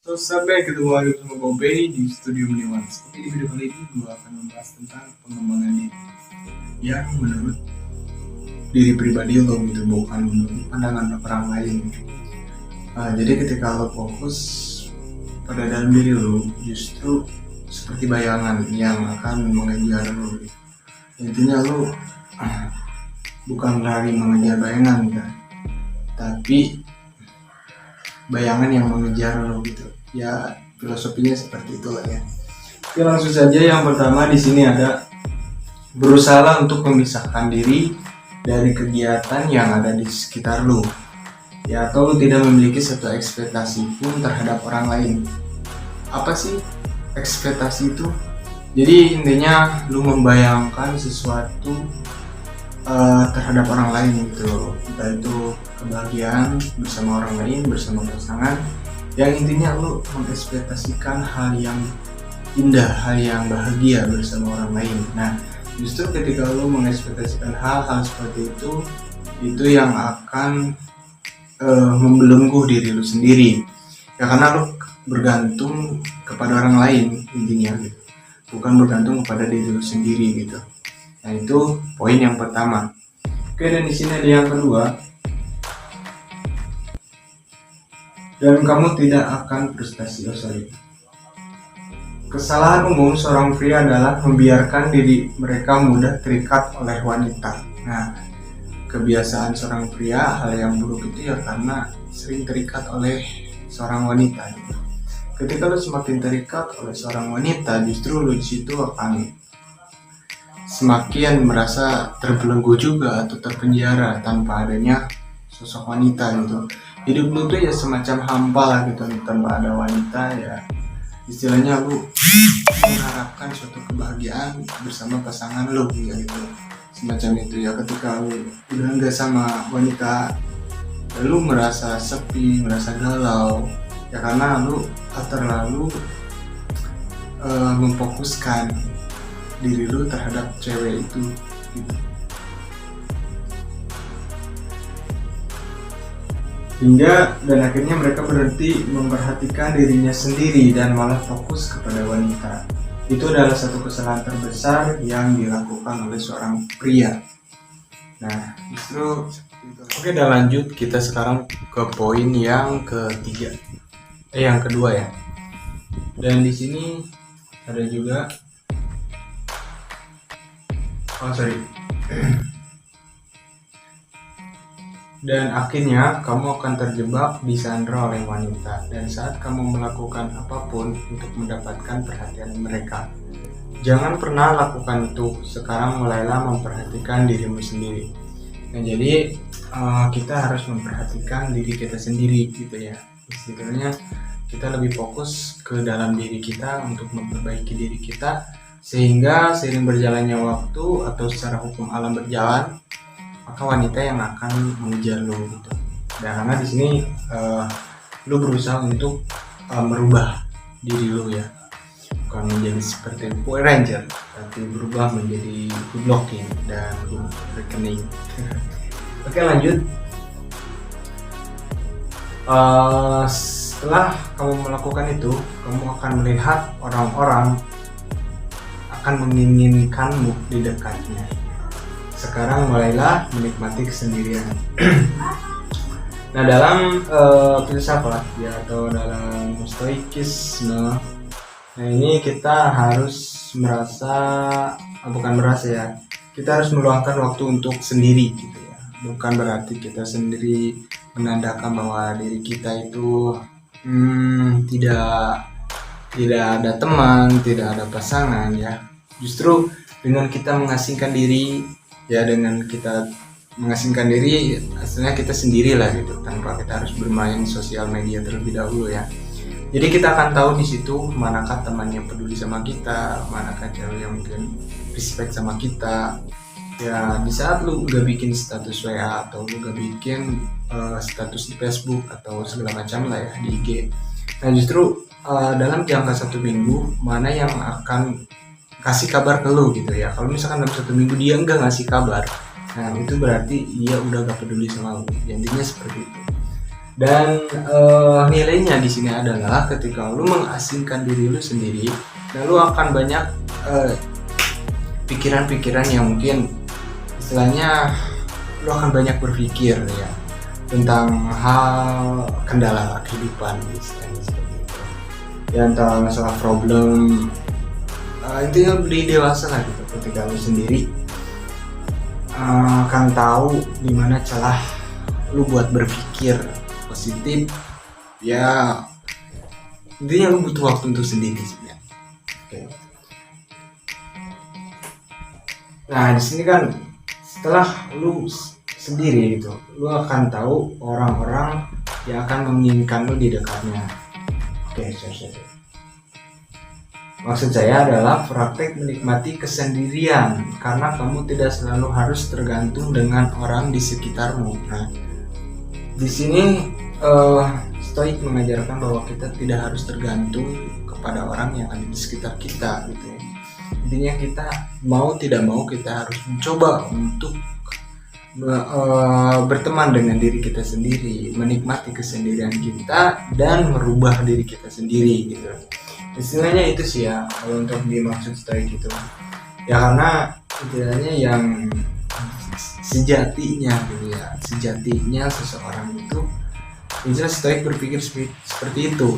Terus sampai ketemu lagi sama Bobe di studio Meniwan. Seperti di video kali ini gue akan membahas tentang pengembangan diri yang menurut diri pribadi lo gitu, bukan menurut pandangan orang lain. Jadi ketika lo fokus pada dalam diri lo, justru seperti bayangan yang akan mengejar lo gitu. Intinya lo bukan lari mengejar bayangan kan, tapi bayangan yang mengejar lo gitu. Ya filosofinya seperti itulah ya. Oke, langsung saja. Yang pertama di sini ada berusaha untuk memisahkan diri dari kegiatan yang ada di sekitar lo. Ya, atau lo tidak memiliki satu ekspektasi pun terhadap orang lain. Apa sih ekspektasi itu? Jadi intinya lo membayangkan sesuatu terhadap orang lain gitu, entah itu kebahagiaan bersama orang lain, bersama pasangan, yang intinya lu mengekspektasikan hal yang indah, hal yang bahagia bersama orang lain. Nah, justru ketika lu mengekspektasikan hal-hal seperti itu yang akan membelenggu diri lu sendiri, ya karena lu bergantung kepada orang lain intinya gitu, bukan bergantung kepada diri lu sendiri gitu. Nah, itu poin yang pertama. Oke, dan di sini ada yang kedua. Dan kamu tidak akan frustasi. Kesalahan umum seorang pria adalah membiarkan diri mereka mudah terikat oleh wanita. Nah, kebiasaan seorang pria, hal yang buruk itu ya karena sering terikat oleh seorang wanita gitu. Ketika lo semakin terikat oleh seorang wanita, justru lo di situ akan semakin merasa terbelenggu juga atau terpenjara tanpa adanya sosok wanita gitu. Hidup lu tuh ya semacam hampa lah gitu tanpa ada wanita ya. Istilahnya lu mengharapkan suatu kebahagiaan bersama pasangan lu ya gitu. Semacam itu ya, ketika lu udah enggak sama wanita, lu merasa sepi, merasa galau ya karena lu terlalu memfokuskan diri lu terhadap cewek itu gitu. Hingga dan akhirnya mereka berhenti memperhatikan dirinya sendiri dan malah fokus kepada wanita. Itu adalah satu kesalahan terbesar yang dilakukan oleh seorang pria. Nah, justru oke, dan lanjut kita sekarang ke poin yang ketiga. Yang kedua ya. Dan di sini ada juga dan akhirnya kamu akan terjebak disandra oleh wanita, dan saat kamu melakukan apapun untuk mendapatkan perhatian mereka. Jangan pernah lakukan itu. Sekarang mulailah memperhatikan dirimu sendiri. Nah, jadi kita harus memperhatikan diri kita sendiri gitu ya. Istilahnya kita lebih fokus ke dalam diri kita untuk memperbaiki diri kita, sehingga seiring berjalannya waktu atau secara hukum alam berjalan, maka wanita yang akan mengejar lo gitu. Dan karena di sini lo berusaha untuk merubah diri lo ya, bukan menjadi seperti Power Ranger, tapi berubah menjadi good looking dan good reckoning. Oke, lanjut. Setelah kamu melakukan itu, kamu akan melihat orang-orang akan menginginkanmu di dekatnya. Sekarang mulailah menikmati kesendirian. Nah, dalam filsafat ya, atau dalam stoikisme, nah ini kita harus kita harus meluangkan waktu untuk sendiri gitu ya. Bukan berarti kita sendiri menandakan bahwa diri kita itu tidak ada teman, tidak ada pasangan ya. Justru dengan kita mengasingkan diri ya, hasilnya kita sendirilah gitu, tanpa kita harus bermain sosial media terlebih dahulu ya. Jadi kita akan tahu di situ manakah teman yang peduli sama kita, manakah cewek yang mungkin respect sama kita. Ya di saat lu gak bikin status WA atau lu gak bikin status di Facebook atau segala macam lah ya di IG. Nah, justru dalam jangka 1 minggu mana yang akan kasih kabar ke lu gitu ya. Kalau misalkan dalam 1 minggu dia enggak ngasih kabar, nah itu berarti dia udah gak peduli sama lu. Intinya seperti itu. Dan nilainya di sini adalah ketika lu mengasingkan diri lu sendiri, dan lu akan banyak pikiran-pikiran yang mungkin istilahnya lu akan banyak berpikir ya tentang hal kendala kehidupan istilahnya seperti itu. Ya entah masalah problem, intinya di dewasa lah gitu. Ketika lu sendiri akan tahu dimana celah lu buat berpikir positif, ya intinya lu butuh waktu untuk sendiri sebenarnya. Oke. Nah di sini kan setelah lu sendiri gitu, lu akan tahu orang-orang yang akan menginginkan lu di dekatnya. Oke, sorry. Maksud saya adalah praktek menikmati kesendirian, karena kamu tidak selalu harus tergantung dengan orang di sekitarmu. Nah, di sini Stoik mengajarkan bahwa kita tidak harus tergantung kepada orang yang ada di sekitar kita gitu ya. Intinya kita mau tidak mau kita harus mencoba untuk berteman dengan diri kita sendiri, menikmati kesendirian kita dan merubah diri kita sendiri gitu. Istilahnya itu sih ya kalau untuk dimaksud Stoik itu. Ya karena istilahnya yang sejatinya gitu ya, sejatinya seseorang itu jelas Stoik berpikir seperti itu.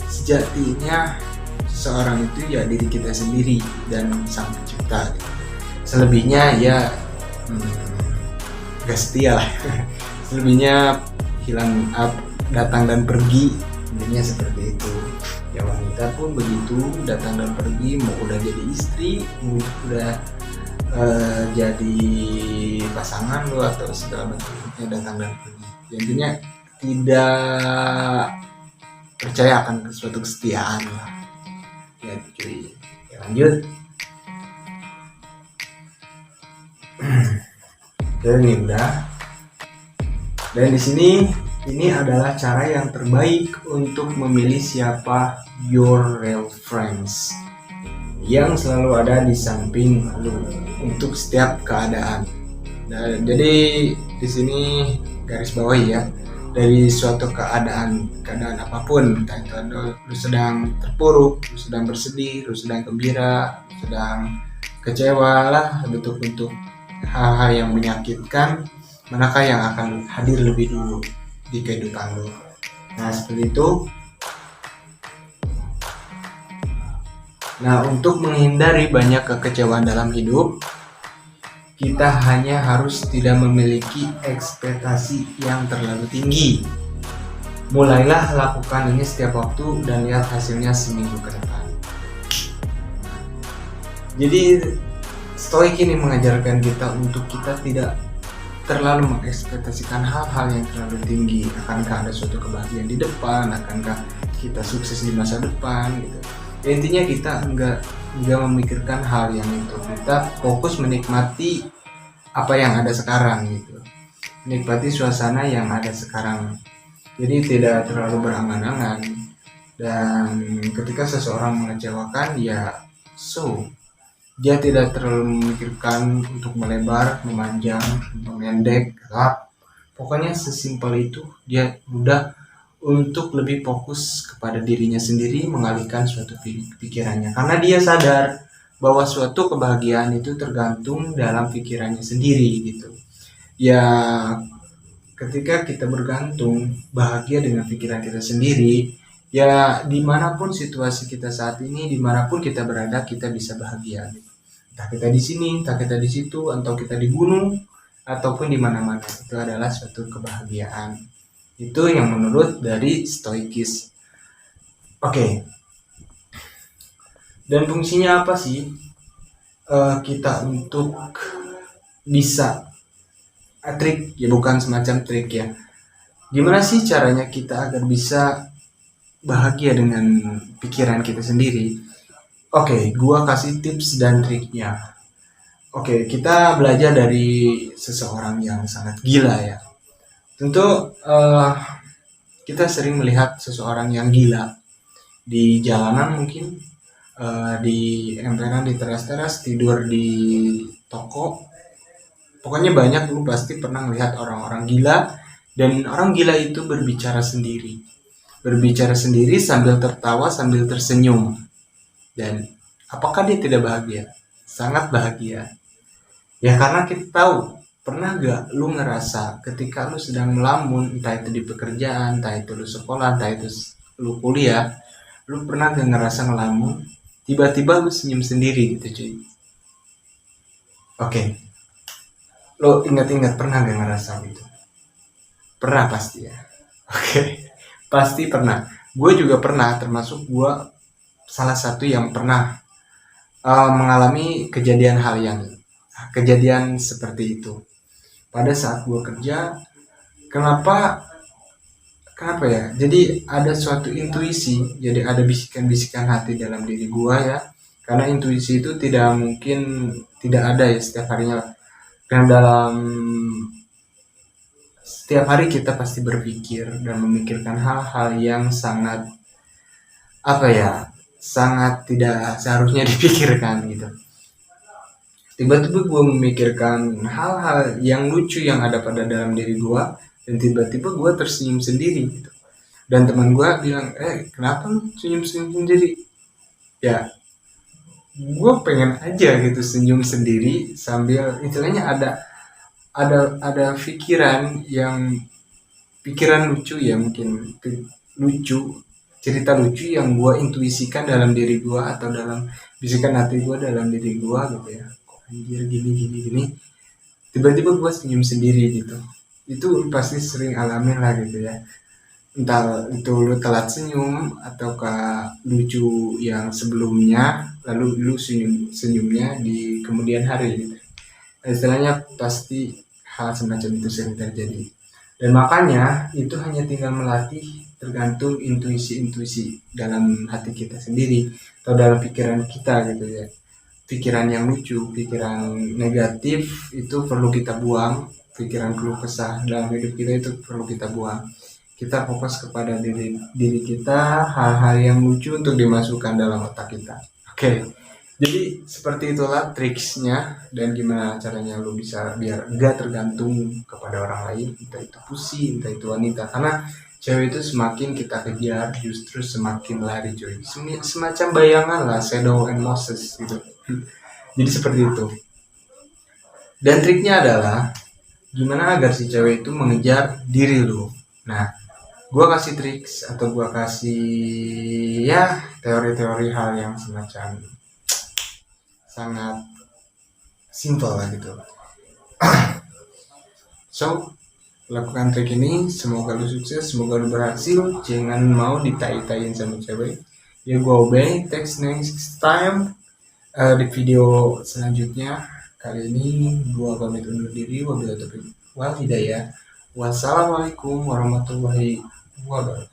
Sejatinya seseorang itu ya diri kita sendiri dan sang pencipta gitu. Selebihnya ya gak setia lah. Selebihnya hilang datang dan pergi, intinya seperti itu. Ya wanita pun begitu, datang dan pergi, mau udah jadi istri, mau udah jadi pasangan lo atau segala macamnya, datang dan pergi. Intinya tidak percaya akan suatu kesetiaan lah. Ya cuy, ya lanjut. Dan ini udah. Dan di sini ini adalah cara yang terbaik untuk memilih siapa your real friends yang selalu ada di samping lu untuk setiap keadaan. Nah, jadi di sini garis bawahi ya, dari suatu keadaan apapun, entah itu lu sedang terpuruk, lu sedang bersedih, lu sedang gembira, lu sedang kecewa lah, bentuk-bentuk hal-hal yang menyakitkan, manakah yang akan hadir lebih dulu di kehidupan lu. Nah seperti itu. Nah untuk menghindari banyak kekecewaan dalam hidup, kita hanya harus tidak memiliki ekspektasi yang terlalu tinggi. Mulailah lakukan ini setiap waktu dan lihat hasilnya seminggu ke depan. Jadi Stoik ini mengajarkan kita untuk kita tidak terlalu mengekspektasikan hal-hal yang terlalu tinggi. Akankah ada suatu kebahagiaan di depan? Akankah kita sukses di masa depan? Gitu. Ya, intinya kita enggak memikirkan hal yang itu. Kita fokus menikmati apa yang ada sekarang gitu. Menikmati suasana yang ada sekarang. Jadi tidak terlalu berangan-angan. Dan ketika seseorang mengecewakan, ya dia tidak terlalu memikirkan untuk melebar, memanjang, memendek, gelap. Pokoknya sesimpel itu, dia mudah untuk lebih fokus kepada dirinya sendiri, mengalihkan suatu pikirannya. Karena dia sadar bahwa suatu kebahagiaan itu tergantung dalam pikirannya sendiri gitu. Ya ketika kita bergantung bahagia dengan pikiran kita sendiri, ya dimanapun situasi kita saat ini, dimanapun kita berada, kita bisa bahagia. Entah kita di sini, entah kita di situ, atau kita di gunung, ataupun di mana-mana, itu adalah suatu kebahagiaan. Itu yang menurut dari Stoikis. Oke. Dan fungsinya apa sih kita untuk bisa trik? Ya bukan semacam trik ya. Gimana sih caranya kita agar bisa bahagia dengan pikiran kita sendiri? Oke, gua kasih tips dan triknya. Oke, kita belajar dari seseorang yang sangat gila ya. Tentu kita sering melihat seseorang yang gila di jalanan mungkin, di emperan, di teras-teras, tidur di toko. Pokoknya banyak, lu pasti pernah melihat orang-orang gila Dan orang gila itu berbicara sendiri. Berbicara sendiri sambil tertawa, sambil tersenyum. Dan apakah dia tidak bahagia? Sangat bahagia. Ya karena kita tahu, pernah gak lu ngerasa ketika lu sedang melamun, entah itu di pekerjaan, entah itu lu sekolah, entah itu lu kuliah, lu pernah gak ngerasa ngelamun, tiba-tiba lu senyum sendiri gitu cuy. Oke, lu ingat-ingat pernah gak ngerasa gitu? Pernah pasti ya. Oke, pasti pernah. Gue juga pernah, termasuk gue salah satu yang pernah mengalami kejadian seperti itu. Pada saat gue kerja, kenapa ya? Jadi ada suatu intuisi, jadi ada bisikan-bisikan hati dalam diri gue ya. Karena intuisi itu tidak mungkin tidak ada ya setiap harinya. Karena dalam setiap hari kita pasti berpikir dan memikirkan hal-hal yang sangat sangat tidak seharusnya dipikirkan gitu. Tiba-tiba gue memikirkan hal-hal yang lucu yang ada pada dalam diri gue, dan tiba-tiba gue tersenyum sendiri gitu. Dan teman gue bilang, kenapa lu senyum-senyum sendiri? Ya, gue pengen aja gitu senyum sendiri sambil istilahnya ada pikiran lucu ya, mungkin lucu, cerita lucu yang gue intuisikan dalam diri gue atau dalam bisikan hati gue dalam diri gue gitu ya. Kok anjir gini, tiba-tiba gue senyum sendiri gitu. Itu pasti sering alamin lah gitu ya, entah itu lu telat senyum ataukah lucu yang sebelumnya lalu lu senyumnya di kemudian hari gitu. Istilahnya pasti hal semacam itu sering terjadi, dan makanya itu hanya tinggal melatih, tergantung intuisi dalam hati kita sendiri atau dalam pikiran kita gitu ya. Pikiran yang lucu, pikiran negatif itu perlu kita buang, pikiran keluh kesah dalam hidup kita itu perlu kita buang. Kita fokus kepada diri kita, hal-hal yang lucu untuk dimasukkan dalam otak kita. Oke. Jadi seperti itulah triksnya, dan gimana caranya lu bisa biar enggak tergantung kepada orang lain, entah itu pusi, entah itu wanita. Karena cewek itu semakin kita kejar justru semakin lari cuy. Semacam bayangan lah, Shadow and Moses gitu. Jadi seperti itu. Dan triknya adalah gimana agar si cewek itu mengejar diri lu. Nah, gue kasih triks atau gue kasih ya teori-teori hal yang semacam sangat simple lah gitu. So, lakukan trik ini, semoga lu sukses, semoga lu berhasil. Jangan mau ditai-taiin sama cewek. Ya gue obey. Next time di video selanjutnya. Kali ini gue pamit undur diri. Wabillahi taufiq wal hidayah. Wassalamualaikum warahmatullahi wabarakatuh.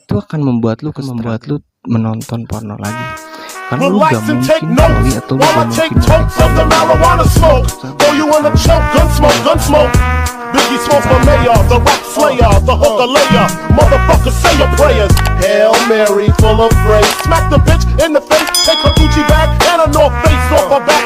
Itu akan membuat lu menonton porno lagi. Karena lu gak mungkin kali atau lu gak mungkin Biggie smoke the mayor, the rap slayer, the hooker layer, motherfucker say your prayers. Hail Mary, full of grace. Smack the bitch in the face, take her Gucci bag and a North Face off her back.